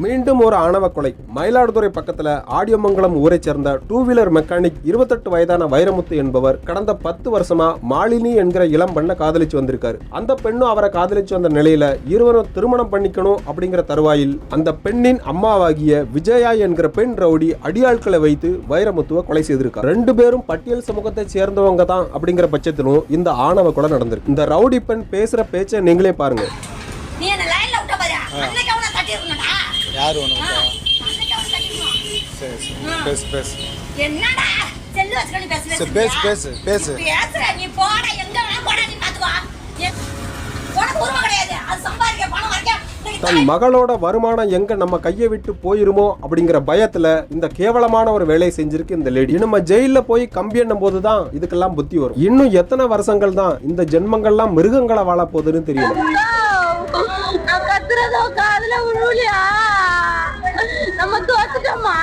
மீண்டும் ஒரு ஆணவ கொலை. மயிலாடுதுறை பக்கத்துல ஆடியமங்கலம் ஊரை சேர்ந்த 2 வீலர் மெக்கானிக் 28 வயதான வைரமுத்து என்பவர் கடந்த 10 வருஷமா மாலினி என்கிற இளம் பெண்ணை காதலிச்சு வந்திருக்காரு. அந்த பெண்ணும் அவரை காதலிச்சு வந்த நிலையில இருவரும் திருமணம் பண்ணிக்கணும் அப்படிங்கிற தருவாயில் அந்த பெண்ணின் அம்மாவாகிய விஜயா என்கிற பெண் ரவுடி அடியாட்களை வைத்து வைரமுத்துவை கொலை செய்திருக்கார். 2 பேரும் பட்டியல் சமூகத்தை சேர்ந்தவங்க தான் அப்படிங்கிற பட்சத்திலும் இந்த ஆணவ கொலை நடந்திருக்கு. இந்த ரவுடி பெண் பேசுற பேச்சை நீங்களே பாருங்க. நீ என்ன லைன்ல விட்ட பாரு. அன்னைக்கு அவன தட்டிறனடா. யார் உனக்கு? அன்னைக்கு அவன தட்டிறணும். பேசு. என்னடா? செல்லு வச்சுக்கிட்டு பேசு. பேசு. பேசுற நீ போடா எங்க வேணா போடா நீ பாத்துக்கோ. உனக்கு உரிமை கிடையாது. அது சம்பாதிக்க பணம் வரைக்கும் தன் மகளோட வருமானம் எங்க நம்ம கையை விட்டு போயிருமோ அப்படிங்கிற பயத்துல இந்த கேவலமான ஒரு வேலையை செஞ்சிருக்கு இந்த லேடி. நம்ம ஜெயில போய் கம்பி எண்ணும் போதுதான் இதுக்கெல்லாம் புத்தி வரும். இன்னும் எத்தனை வருஷங்கள் தான் இந்த ஜென்மங்கள்லாம் மிருகங்களை வாழ போகுதுன்னு தெரியல. கத்துறதோ காதுல விழுலியா? நம்ம தோத்துட்டோமா?